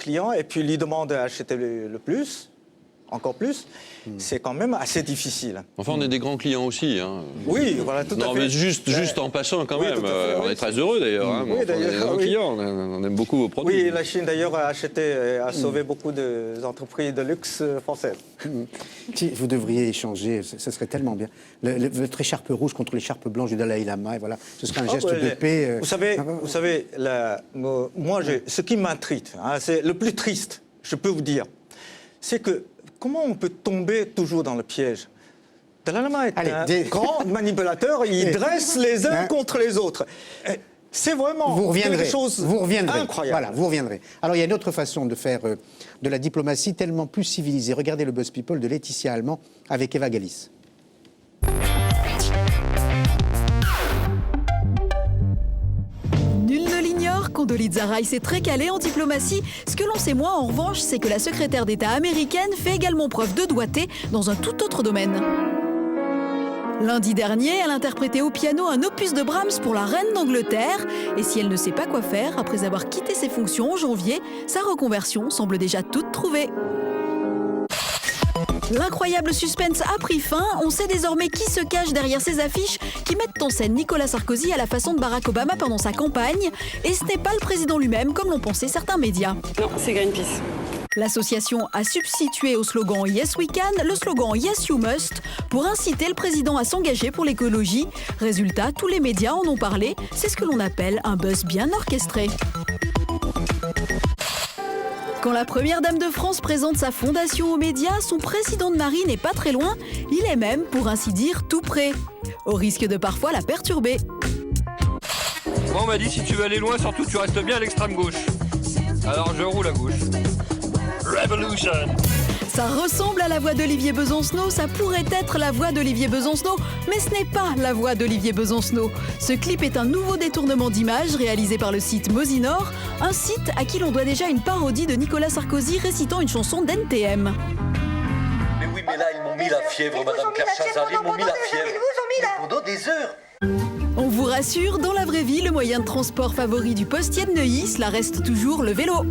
client et puis lui demander d'acheter le plus, encore plus, c'est quand même assez difficile. Enfin, on est des grands clients aussi. Hein. Oui, voilà, tout à fait. Non, mais juste en passant quand même. On est très heureux d'ailleurs. Hein, oui, on est des grands clients, on aime beaucoup vos produits. Oui, la Chine d'ailleurs a sauvé beaucoup d'entreprises de luxe françaises. Si vous devriez échanger, ce serait tellement bien. Votre écharpe rouge contre l'écharpe blanche du Dalai Lama, et voilà, ce serait un geste de paix. Vous savez moi, ce qui m'intrigue, hein, c'est le plus triste, je peux vous dire, c'est que comment on peut tomber toujours dans le piège? Dalai Lama est un grand manipulateur, il dresse les uns contre les autres. C'est vraiment quelque chose incroyable. Voilà, vous reviendrez. Alors, il y a une autre façon de faire de la diplomatie tellement plus civilisée. Regardez le Buzz People de Laetitia Allemand avec Eva Gallis. Nul ne l'ignore, Condoleezza Rice est très calée en diplomatie. Ce que l'on sait moins, en revanche, c'est que la secrétaire d'État américaine fait également preuve de doigté dans un tout autre domaine. Lundi dernier, elle interprétait au piano un opus de Brahms pour la reine d'Angleterre. Et si elle ne sait pas quoi faire, après avoir quitté ses fonctions en janvier, sa reconversion semble déjà toute trouvée. L'incroyable suspense a pris fin. On sait désormais qui se cache derrière ces affiches qui mettent en scène Nicolas Sarkozy à la façon de Barack Obama pendant sa campagne. Et ce n'est pas le président lui-même, comme l'ont pensé certains médias. Non, c'est Greenpeace. L'association a substitué au slogan Yes We Can le slogan Yes You Must pour inciter le président à s'engager pour l'écologie. Résultat, tous les médias en ont parlé. C'est ce que l'on appelle un buzz bien orchestré. Quand la première dame de France présente sa fondation aux médias, son président de mari n'est pas très loin. Il est même, pour ainsi dire, tout près. Au risque de parfois la perturber. Moi, on m'a dit si tu veux aller loin, surtout tu restes bien à l'extrême gauche. Alors je roule à gauche. Revolution. Ça ressemble à la voix d'Olivier Besancenot, ça pourrait être la voix d'Olivier Besancenot, mais ce n'est pas la voix d'Olivier Besancenot. Ce clip est un nouveau détournement d'image réalisé par le site Mosinor, un site à qui l'on doit déjà une parodie de Nicolas Sarkozy récitant une chanson d'NTM. Mais oui, mais là, ils m'ont mis la fièvre, Madame Claire Chazal, ils m'ont mis la fièvre. Pendant des heures. On vous rassure, dans la vraie vie, le moyen de transport favori du postier de Neuilly, cela reste toujours le vélo.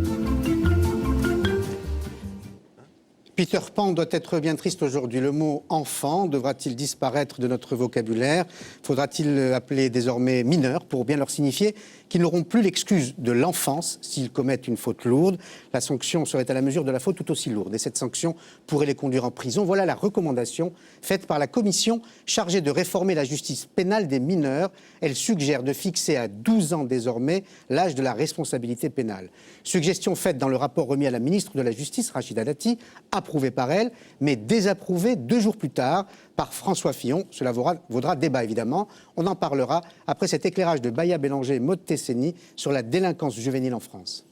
Peter Pan doit être bien triste aujourd'hui. Le mot « enfant » devra-t-il disparaître de notre vocabulaire? Faudra-t-il appeler désormais mineurs pour bien leur signifier qu'ils n'auront plus l'excuse de l'enfance s'ils commettent une faute lourde? La sanction serait à la mesure de la faute tout aussi lourde. Et cette sanction pourrait les conduire en prison. Voilà la recommandation faite par la commission chargée de réformer la justice pénale des mineurs. Elle suggère de fixer à 12 ans désormais l'âge de la responsabilité pénale. Suggestion faite dans le rapport remis à la ministre de la Justice, Rachida Dati, approuvé par elle, mais désapprouvé 2 jours plus tard par François Fillon. Cela vaudra débat, évidemment. On en parlera après cet éclairage de Baya Bélanger et Maud Tesseni sur la délinquance juvénile en France.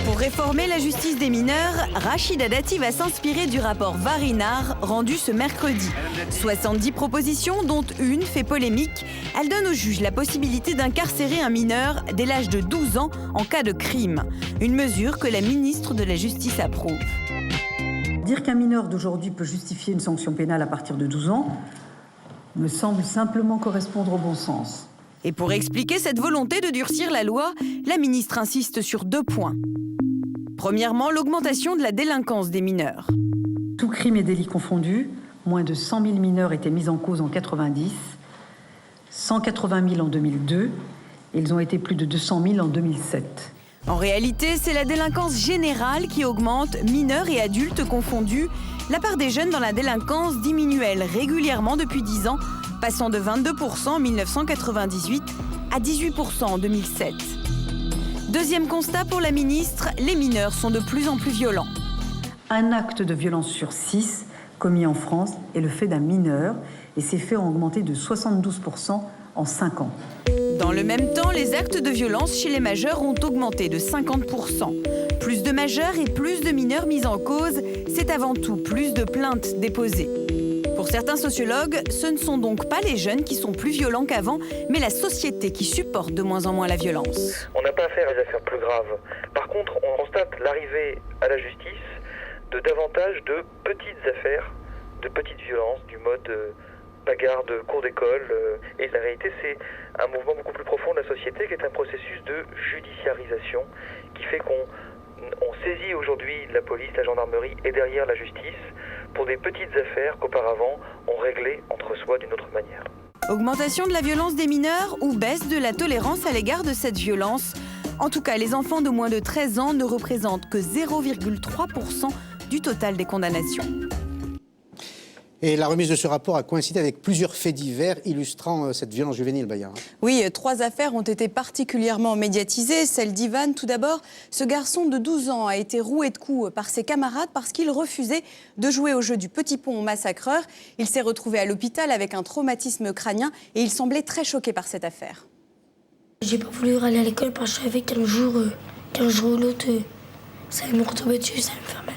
Pour réformer la justice des mineurs, Rachida Dati va s'inspirer du rapport Varinard rendu ce mercredi. 70 propositions, dont une fait polémique. Elle donne au juge la possibilité d'incarcérer un mineur dès l'âge de 12 ans en cas de crime. Une mesure que la ministre de la Justice approuve. Dire qu'un mineur d'aujourd'hui peut justifier une sanction pénale à partir de 12 ans me semble simplement correspondre au bon sens. Et pour expliquer cette volonté de durcir la loi, la ministre insiste sur 2 points. Premièrement, l'augmentation de la délinquance des mineurs. Tout crime et délit confondus, moins de 100 000 mineurs étaient mis en cause en 90, 180 000 en 2002, et ils ont été plus de 200 000 en 2007. En réalité, c'est la délinquance générale qui augmente, mineurs et adultes confondus. La part des jeunes dans la délinquance diminue, elle, régulièrement depuis 10 ans, passant de 22% en 1998 à 18% en 2007. Deuxième constat pour la ministre, les mineurs sont de plus en plus violents. Un acte de violence sur 6 commis en France est le fait d'un mineur, et ces faits ont augmenté de 72% en 5 ans. Dans le même temps, les actes de violence chez les majeurs ont augmenté de 50%. Plus de majeurs et plus de mineurs mis en cause, c'est avant tout plus de plaintes déposées. Pour certains sociologues, ce ne sont donc pas les jeunes qui sont plus violents qu'avant, mais la société qui supporte de moins en moins la violence. On n'a pas affaire à des affaires plus graves. Par contre, on constate l'arrivée à la justice de davantage de petites affaires, de petites violences, du mode bagarres de cours d'école. Et la réalité, c'est un mouvement beaucoup plus profond de la société qui est un processus de judiciarisation qui fait qu'on saisit aujourd'hui la police, la gendarmerie et derrière la justice pour des petites affaires qu'auparavant on réglait entre soi d'une autre manière. Augmentation de la violence des mineurs ou baisse de la tolérance à l'égard de cette violence? En tout cas, les enfants de moins de 13 ans ne représentent que 0,3% du total des condamnations. Et la remise de ce rapport a coïncidé avec plusieurs faits divers illustrant cette violence juvénile, Baya. Oui, 3 affaires ont été particulièrement médiatisées. Celle d'Ivan, tout d'abord. Ce garçon de 12 ans a été roué de coups par ses camarades parce qu'il refusait de jouer au jeu du petit pont au massacreur. Il s'est retrouvé à l'hôpital avec un traumatisme crânien et il semblait très choqué par cette affaire. J'ai pas voulu aller à l'école parce que je savais qu'un jour ou l'autre, ça allait me retomber dessus, ça allait me faire mal.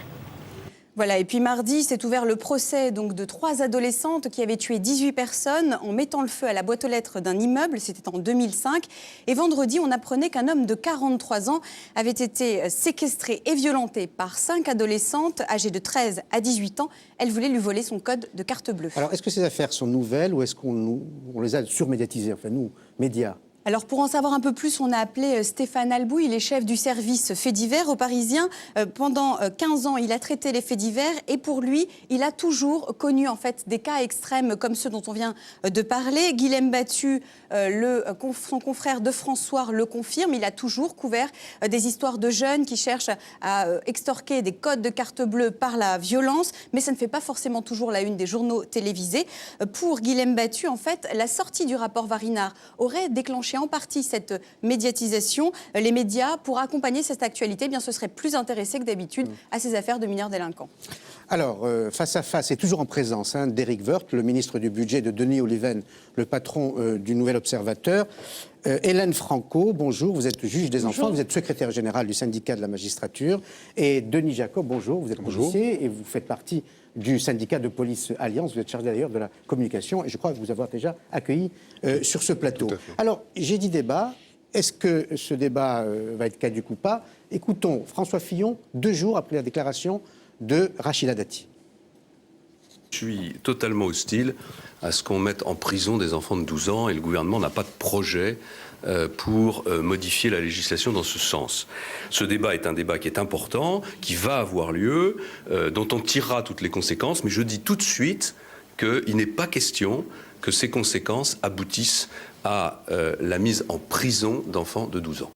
Voilà, et puis mardi, s'est ouvert le procès donc, de 3 adolescentes qui avaient tué 18 personnes en mettant le feu à la boîte aux lettres d'un immeuble. C'était en 2005. Et vendredi, on apprenait qu'un homme de 43 ans avait été séquestré et violenté par 5 adolescentes âgées de 13 à 18 ans. Elles voulaient lui voler son code de carte bleue. Alors, est-ce que ces affaires sont nouvelles ou est-ce qu'on les a surmédiatisées, enfin nous, médias? Alors pour en savoir un peu plus, on a appelé Stéphane Albouy, il est chef du service faits divers au Parisien. Pendant 15 ans, il a traité les faits divers et pour lui, il a toujours connu en fait des cas extrêmes comme ceux dont on vient de parler. Guilhem Battu, son confrère de François, le confirme. Il a toujours couvert des histoires de jeunes qui cherchent à extorquer des codes de carte bleue par la violence, mais ça ne fait pas forcément toujours la une des journaux télévisés. Pour Guilhem Battu, en fait, la sortie du rapport Varinard aurait déclenché en partie cette médiatisation. Les médias, pour accompagner cette actualité, eh bien, ce seraient plus intéressés que d'habitude à ces affaires de mineurs délinquants. Alors, face à face, et toujours en présence d'Éric Woerth, le ministre du Budget, de Denis Oliven, le patron du Nouvel Observateur. Hélène Franco, bonjour, vous êtes juge des enfants, vous êtes secrétaire général du syndicat de la magistrature. Et Denis Jacob, bonjour, vous êtes policier et vous faites partie du syndicat de police Alliance. Vous êtes chargé d'ailleurs de la communication et je crois vous avoir déjà accueilli sur ce plateau. Alors, j'ai dit débat. Est-ce que ce débat va être caduc ou pas? Écoutons François Fillon, 2 jours après la déclaration de Rachida Dati. Je suis totalement hostile à ce qu'on mette en prison des enfants de 12 ans et le gouvernement n'a pas de projet pour modifier la législation dans ce sens. Ce débat est un débat qui est important, qui va avoir lieu, dont on tirera toutes les conséquences, mais je dis tout de suite qu'il n'est pas question que ces conséquences aboutissent à la mise en prison d'enfants de 12 ans.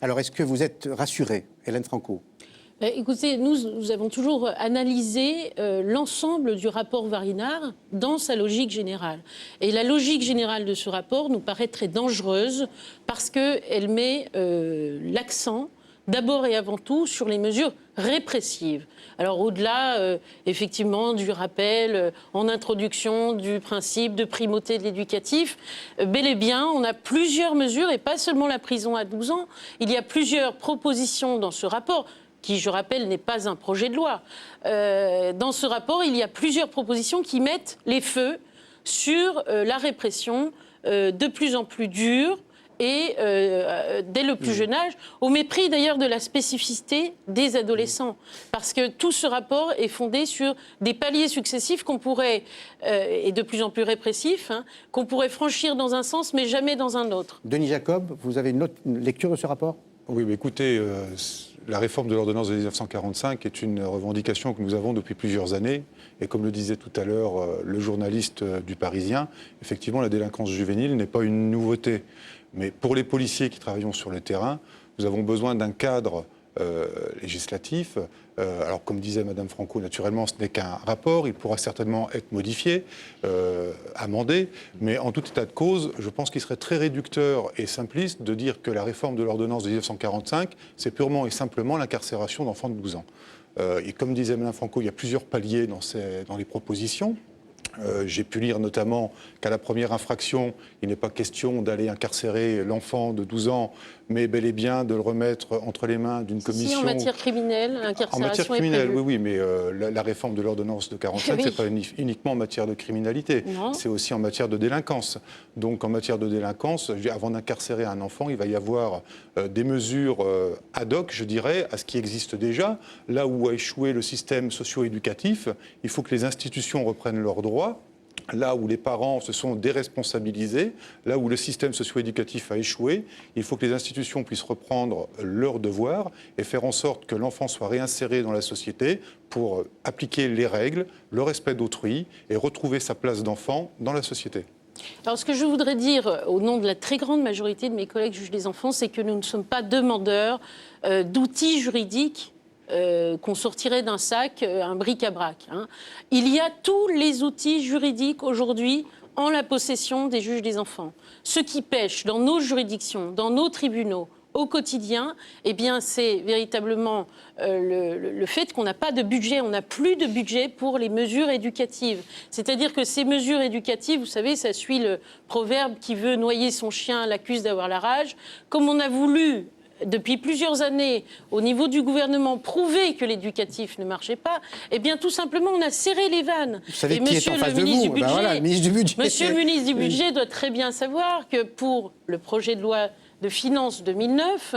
Alors, est-ce que vous êtes rassurée, Hélène Franco? Écoutez, nous avons toujours analysé l'ensemble du rapport Varinard dans sa logique générale. Et la logique générale de ce rapport nous paraît très dangereuse parce qu'elle met l'accent d'abord et avant tout sur les mesures répressives. Alors au-delà, effectivement, du rappel en introduction du principe de primauté de l'éducatif, bel et bien, on a plusieurs mesures et pas seulement la prison à 12 ans. Il y a plusieurs propositions dans ce rapport qui, je rappelle, n'est pas un projet de loi. Dans ce rapport, il y a plusieurs propositions qui mettent les feux sur la répression de plus en plus dure et dès le plus jeune âge, au mépris d'ailleurs de la spécificité des adolescents. Parce que tout ce rapport est fondé sur des paliers successifs qu'on pourrait, et de plus en plus répressifs, qu'on pourrait franchir dans un sens mais jamais dans un autre. Denis Jacob, vous avez une lecture de ce rapport? Oui, mais écoutez, la réforme de l'ordonnance de 1945 est une revendication que nous avons depuis plusieurs années. Et comme le disait tout à l'heure le journaliste du Parisien, effectivement, la délinquance juvénile n'est pas une nouveauté. Mais pour les policiers qui travaillent sur le terrain, nous avons besoin d'un cadre législatif. Alors, comme disait Mme Franco, naturellement, ce n'est qu'un rapport. Il pourra certainement être modifié, amendé. Mais en tout état de cause, je pense qu'il serait très réducteur et simpliste de dire que la réforme de l'ordonnance de 1945, c'est purement et simplement l'incarcération d'enfants de 12 ans. Et comme disait Mme Franco, il y a plusieurs paliers dans les propositions. J'ai pu lire notamment qu'à la première infraction, il n'est pas question d'aller incarcérer l'enfant de 12 ans, mais bel et bien de le remettre entre les mains d'une commission... Si, en matière criminelle, l'incarcération en matière criminelle, est prévue. oui, mais la réforme de l'ordonnance de 1945, oui. c'est pas uniquement en matière de criminalité, c'est aussi en matière de délinquance. Donc en matière de délinquance, avant d'incarcérer un enfant, il va y avoir des mesures ad hoc, je dirais, à ce qui existe déjà. Là où a échoué le système socio-éducatif, il faut que les institutions reprennent leurs droits là où les parents se sont déresponsabilisés, là où le système socio-éducatif a échoué, il faut que les institutions puissent reprendre leurs devoirs et faire en sorte que l'enfant soit réinséré dans la société pour appliquer les règles, le respect d'autrui et retrouver sa place d'enfant dans la société. Alors, ce que je voudrais dire au nom de la très grande majorité de mes collègues juges des enfants, c'est que nous ne sommes pas demandeurs d'outils juridiques qu'on sortirait d'un sac, un bric-à-brac. Il y a tous les outils juridiques aujourd'hui en la possession des juges des enfants. Ce qui pêche dans nos juridictions, dans nos tribunaux, au quotidien, eh bien, c'est véritablement le fait qu'on n'a pas de budget, on n'a plus de budget pour les mesures éducatives. C'est-à-dire que ces mesures éducatives, vous savez, ça suit le proverbe qui veut noyer son chien l'accuse d'avoir la rage. Comme on a voulu depuis plusieurs années, au niveau du gouvernement, prouver que l'éducatif ne marchait pas, eh bien, tout simplement, on a serré les vannes. Vous savez qui est en face de vous ? Ben voilà, le ministre du Budget. Monsieur le ministre du Budget doit très bien savoir que pour le projet de loi de finances 2009,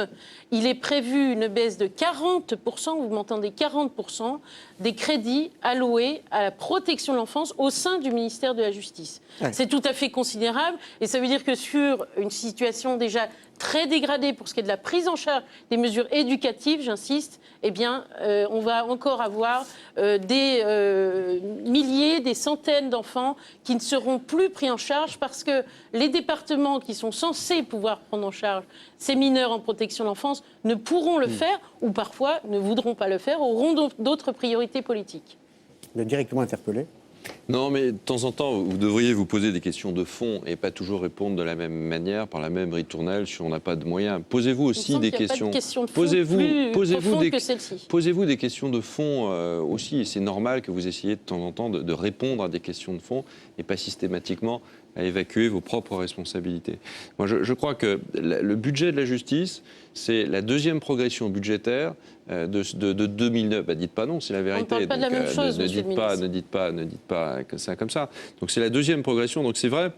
il est prévu une baisse de 40%, vous m'entendez, 40%, des crédits alloués à la protection de l'enfance au sein du ministère de la Justice. Ouais. C'est tout à fait considérable et ça veut dire que sur une situation déjà très dégradée pour ce qui est de la prise en charge des mesures éducatives, j'insiste, eh bien, on va encore avoir des milliers, des centaines d'enfants qui ne seront plus pris en charge parce que les départements qui sont censés pouvoir prendre en charge ces mineurs en protection de l'enfance ne pourront le faire ou parfois ne voudront pas le faire, auront d'autres priorités politiques. Vous êtes directement interpellé ? Non, mais de temps en temps, vous devriez vous poser des questions de fond et pas toujours répondre de la même manière, par la même ritournelle, si on n'a pas de moyens. Posez-vous aussi des questions. Posez-vous des questions de fond aussi, et c'est normal que vous essayiez de temps en temps de répondre à des questions de fond et pas systématiquement à évacuer vos propres responsabilités. Moi, je crois que le budget de la justice, c'est la deuxième progression budgétaire de 2009. Bah, dites pas non, c'est la vérité. On ne parle pas de la même chose, monsieur le ministre. Ne dites pas ça comme ça. Donc c'est la deuxième progression. Donc c'est vrai.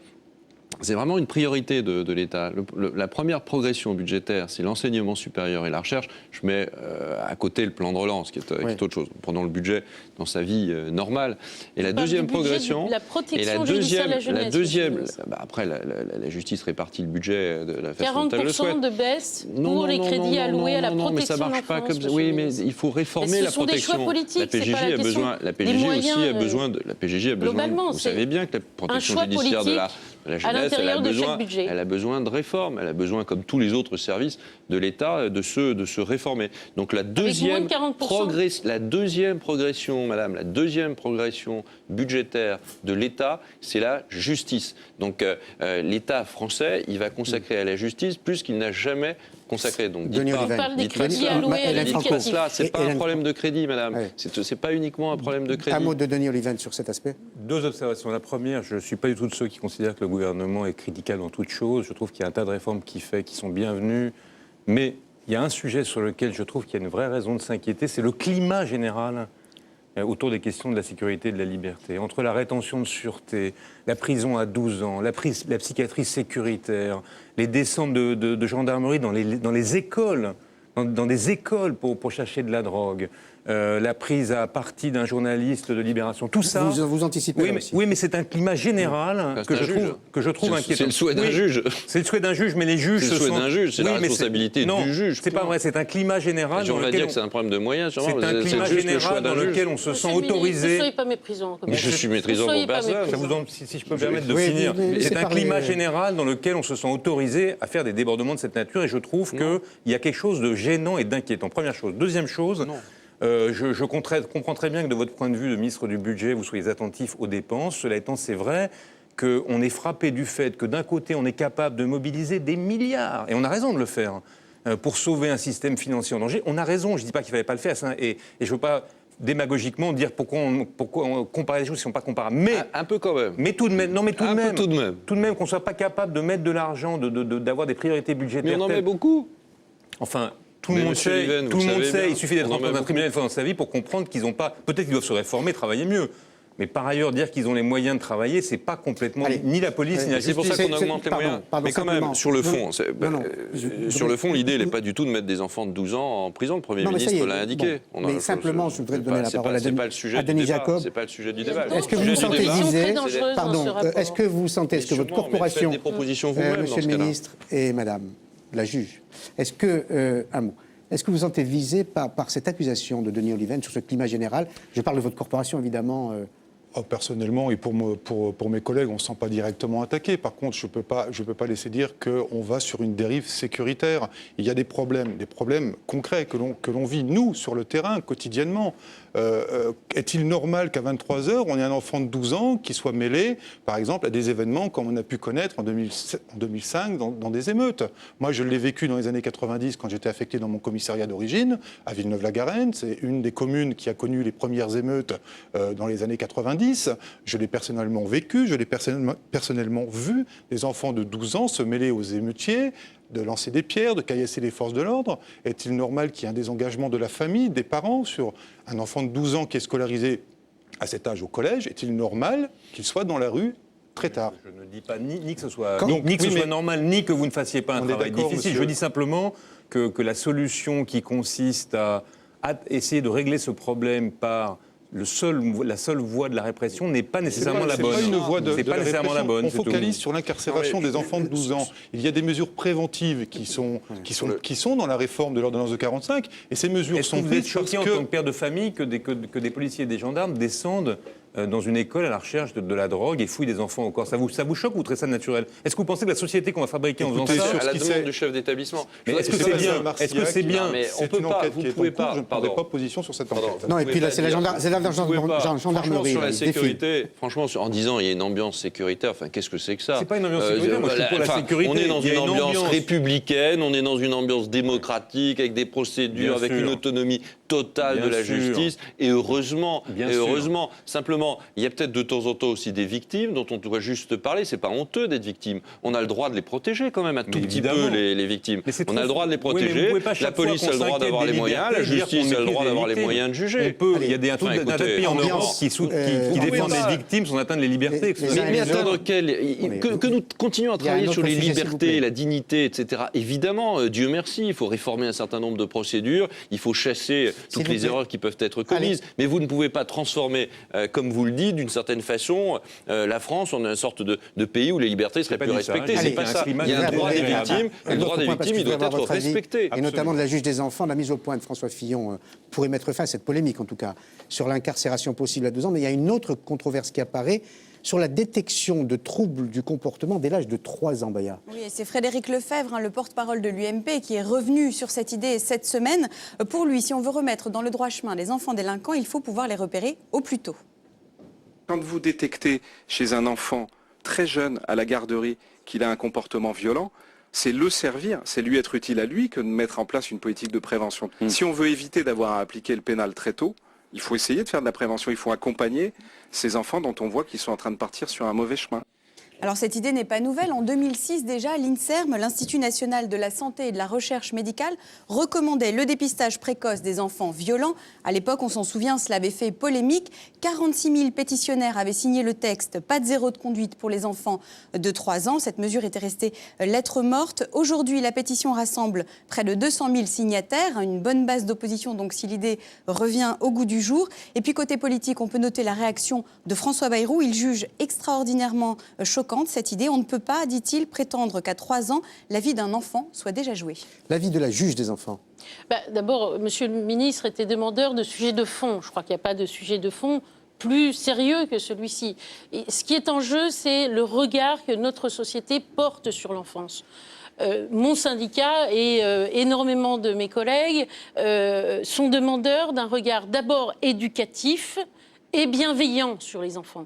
C'est vraiment une priorité de l'État. La première progression budgétaire, c'est l'enseignement supérieur et la recherche. Je mets à côté le plan de relance, qui est autre chose. Prenons le budget dans sa vie normale. Et la deuxième progression... La protection judiciaire de la jeunesse. Après, la justice répartit le budget de la façon dont elle le souhaite. 40% de baisse pour les crédits alloués à la protection de l'enfance. Mais ça ne marche pas comme ça. Oui, mais il faut réformer la protection. Ce sont des choix politiques, la PJJ a besoin, la PJJ aussi a besoin de... La PJJ a besoin... Vous savez bien que la protection judiciaire de la jeunesse, elle a besoin de réforme, elle a besoin, comme tous les autres services de l'État, de se réformer. Donc la deuxième progression, madame, la deuxième progression budgétaire de l'État, c'est la justice. Donc l'État français, il va consacrer à la justice plus qu'il n'a jamais consacré. Donc on parle des crédits alloués à l'éducatif. C'est pas un problème de crédit, madame. Ouais. C'est pas uniquement un problème de crédit. Un mot de Denis Oliven sur cet aspect. Deux observations. La première, je ne suis pas du tout de ceux qui considèrent que le gouvernement est critiquable dans toute chose. Je trouve qu'il y a un tas de réformes qui sont bienvenues. Mais il y a un sujet sur lequel je trouve qu'il y a une vraie raison de s'inquiéter, c'est le climat général autour des questions de la sécurité et de la liberté. Entre la rétention de sûreté, la prison à 12 ans, la psychiatrie sécuritaire, les descentes de gendarmerie dans les écoles, dans des écoles pour chercher de la drogue, la prise à partie d'un journaliste de Libération, tout ça... Vous anticipez oui, mais c'est un climat général que je trouve inquiétant. C'est le souhait d'un juge. C'est le souhait d'un juge, mais les juges... C'est le souhait d'un juge, c'est la responsabilité du juge. C'est pas vrai, c'est un climat général... On va dire que c'est un problème de moyens, sûrement. C'est un climat général dans lequel on se sent autorisé... Ne soyez pas méprisant. Je suis méprisant pour personne. Si je peux me permettre de finir. C'est un climat général dans lequel on se sent autorisé à faire des débordements de cette nature, et je trouve qu'il y a quelque chose de gênant et d'inquiétant. Première chose. Deuxième chose... Je comprends très bien que de votre point de vue de ministre du Budget, vous soyez attentif aux dépenses. Cela étant, c'est vrai qu'on est frappé du fait que d'un côté, on est capable de mobiliser des milliards, et on a raison de le faire, pour sauver un système financier en danger. On a raison, je ne dis pas qu'il ne fallait pas le faire, et je ne veux pas démagogiquement dire pourquoi on compare les choses qui ne sont pas comparables. Mais, un peu quand même. Mais tout de même. Non, mais tout de même qu'on ne soit pas capable de mettre de l'argent, d'avoir des priorités budgétaires. Mais on en met beaucoup. Enfin... Tout le monde sait, il suffit d'être rentré dans un tribunal une fois dans sa vie pour comprendre qu'ils n'ont pas... Peut-être qu'ils doivent se réformer, travailler mieux. Mais par ailleurs, dire qu'ils ont les moyens de travailler, c'est pas complètement ni la police ni la justice. C'est pour ça qu'on augmente les moyens. Mais quand même, sur le fond, sur le fond, l'idée n'est pas du tout de mettre des enfants de 12 ans en prison. Le Premier ministre l'a indiqué. Mais simplement, je voudrais donner la parole à Denis Jacob. C'est pas le sujet du débat. Est-ce que vous vous sentez visé? Pardon. Est-ce que vous sentez, est-ce que votre corporation, Monsieur le ministre et Madame la juge, est-ce que un mot? Est-ce que vous vous sentez visé par cette accusation de Denis Oliven sur ce climat général? Je parle de votre corporation, évidemment. Personnellement, et pour mes collègues, on ne se sent pas directement attaqué. Par contre, je ne peux pas laisser dire qu'on va sur une dérive sécuritaire. Il y a des problèmes concrets que l'on vit, nous, sur le terrain, quotidiennement. Est-il normal qu'à 23h, on ait un enfant de 12 ans qui soit mêlé, par exemple, à des événements comme on a pu connaître en 2005 dans des émeutes? Moi, je l'ai vécu dans les années 90 quand j'étais affecté dans mon commissariat d'origine, à Villeneuve-la-Garenne. C'est une des communes qui a connu les premières émeutes dans les années 90. Je l'ai personnellement vécu, je l'ai personnellement vu, des enfants de 12 ans se mêler aux émeutiers, de lancer des pierres, de caillasser les forces de l'ordre. Est-il normal qu'il y ait un désengagement de la famille, des parents, sur un enfant de 12 ans qui est scolarisé à cet âge au collège? Est-il normal qu'il soit dans la rue très tard? Je ne dis pas ni que ce soit, soit normal, ni que vous ne fassiez pas un travail difficile. Monsieur. Je dis simplement que la solution qui consiste à essayer de régler ce problème par la seule voie de la répression n'est pas nécessairement la bonne. C'est pas une voie de pas nécessairement la bonne. On focalise sur l'incarcération des enfants de 12 ans. Il y a des mesures préventives qui sont dans la réforme de l'ordonnance de 45, et ces mesures sont prises parce que... en tant que père de famille que des policiers et des gendarmes descendent dans une école à la recherche de la drogue et fouillent des enfants au corps. Ça vous choque ou vous trouvez ça naturel? Est-ce que vous pensez que la société qu'on va fabriquer en faisant ça... À la demande du chef d'établissement. Mais est-ce que c'est bien? Est-ce que c'est bien? Mais on peut pas, vous pouvez pas... Je ne prendrai pas position sur cette enquête. Non, et puis là, c'est la gendarmerie. Sur la sécurité, franchement, en disant il y a une ambiance sécuritaire, enfin, qu'est-ce que c'est que ça? C'est pas une ambiance sécuritaire, moi je suis pour la sécurité. On est dans une ambiance républicaine, on est dans une ambiance démocratique, avec des procédures, avec une autonomie totale de la justice, et heureusement, simplement, il y a peut-être de temps en temps aussi des victimes dont on doit juste parler. C'est pas honteux d'être victime. On a le droit de les protéger quand même un tout petit peu, les victimes. On a le droit de les protéger. La police a le droit d'avoir les moyens, la justice a le droit d'avoir les moyens de juger. Il y a des pays en Europe qui défendent les victimes sans atteindre les libertés. Mais atteindre que nous continuons à travailler sur les libertés, la dignité, etc. Évidemment, Dieu merci, il faut réformer un certain nombre de procédures, il faut chasser toutes les erreurs qui peuvent être commises. Mais vous ne pouvez pas transformer, comme vous le dites, d'une certaine façon, la France en une sorte de pays où les libertés seraient plus respectées. C'est pas ça. Il y a un droit des victimes, et le droit des victimes, il doit être respecté. Et notamment de la juge des enfants, la mise au point de François Fillon pourrait mettre fin à cette polémique, en tout cas, sur l'incarcération possible à 2 ans. Mais il y a une autre controverse qui apparaît sur la détection de troubles du comportement dès l'âge de 3 ans, Baya. Oui, c'est Frédéric Lefebvre, le porte-parole de l'UMP, qui est revenu sur cette idée cette semaine. Pour lui, si on veut remettre dans le droit chemin les enfants délinquants, il faut pouvoir les repérer au plus tôt. Quand vous détectez chez un enfant très jeune à la garderie qu'il a un comportement violent, c'est le servir, c'est lui être utile à lui que de mettre en place une politique de prévention. Si on veut éviter d'avoir à appliquer le pénal très tôt, il faut essayer de faire de la prévention, il faut accompagner ces enfants dont on voit qu'ils sont en train de partir sur un mauvais chemin. Alors cette idée n'est pas nouvelle. En 2006 déjà, l'INSERM, l'Institut national de la santé et de la recherche médicale, recommandait le dépistage précoce des enfants violents. À l'époque, on s'en souvient, cela avait fait polémique. 46 000 pétitionnaires avaient signé le texte. Pas de zéro de conduite pour les enfants de 3 ans. Cette mesure était restée lettre morte. Aujourd'hui, la pétition rassemble près de 200 000 signataires. Une bonne base d'opposition, donc, si l'idée revient au goût du jour. Et puis, côté politique, on peut noter la réaction de François Bayrou. Il juge extraordinairement choquant cette idée. On ne peut pas, dit-il, prétendre qu'à 3 ans, la vie d'un enfant soit déjà jouée. La vie de la juge des enfants. D'abord, Monsieur le ministre était demandeur de sujets de fond. Je crois qu'il n'y a pas de sujet de fond plus sérieux que celui-ci. Et ce qui est en jeu, c'est le regard que notre société porte sur l'enfance. Mon syndicat et énormément de mes collègues sont demandeurs d'un regard d'abord éducatif et bienveillant sur les enfants.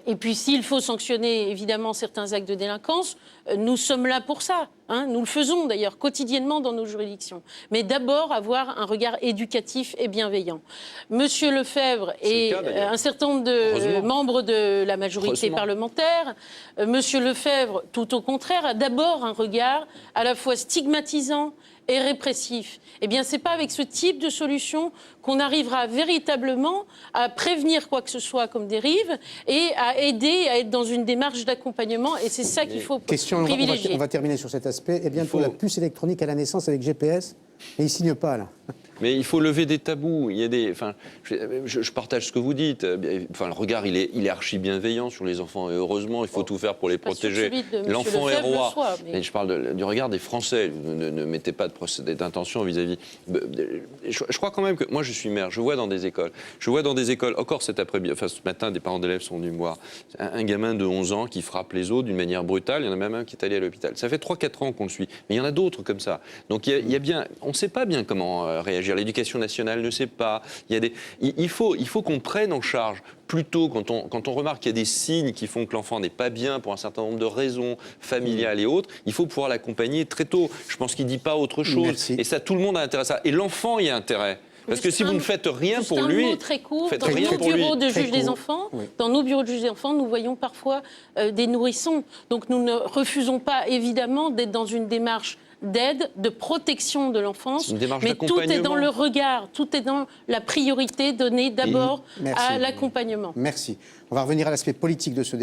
Et puis, s'il faut sanctionner, évidemment, certains actes de délinquance, nous sommes là pour ça. Nous le faisons, d'ailleurs, quotidiennement dans nos juridictions. Mais d'abord, avoir un regard éducatif et bienveillant. Monsieur Lefebvre et un certain nombre de membres de la majorité parlementaire, Monsieur Lefebvre, tout au contraire, a d'abord un regard à la fois stigmatisant et répressif. Eh bien, c'est pas avec ce type de solution qu'on arrivera véritablement à prévenir quoi que ce soit comme dérive et à aider à être dans une démarche d'accompagnement. Et c'est ça qu'il faut privilégier. On va terminer sur cet aspect. Et bientôt, la puce électronique à la naissance avec GPS. Et il ne signe pas, là. Mais il faut lever des tabous. Il y a des, enfin, je partage ce que vous dites. Enfin, le regard, il est archi bienveillant sur les enfants. Et heureusement, il faut tout faire pour les protéger. L'enfant est roi. Mais je parle du regard des Français. Ne mettez pas d'intention vis-à-vis. Je crois quand même que moi, je suis maire. Je vois dans des écoles. Encore cet après-midi, enfin ce matin, des parents d'élèves sont venus me voir. Un gamin de 11 ans qui frappe les autres d'une manière brutale. Il y en a même un qui est allé à l'hôpital. Ça fait 3-4 ans qu'on le suit. Mais il y en a d'autres comme ça. Donc il y a bien, on ne sait pas bien comment réagir. L'éducation nationale ne sait pas. Il faut qu'on prenne en charge plutôt quand on remarque qu'il y a des signes qui font que l'enfant n'est pas bien pour un certain nombre de raisons familiales et autres, il faut pouvoir l'accompagner très tôt. Je pense qu'il ne dit pas autre chose. Merci. Et ça, tout le monde a intérêt à ça. Et l'enfant y a intérêt. Parce que si vous ne faites rien pour lui, un mot très court. Dans nos bureaux de juge des enfants, dans nos bureaux de juge des enfants, nous voyons parfois des nourrissons. Donc nous ne refusons pas évidemment d'être dans une démarche d'aide, de protection de l'enfance, mais tout est dans le regard, tout est dans la priorité donnée d'abord à l'accompagnement. Merci. On va revenir à l'aspect politique de ce débat.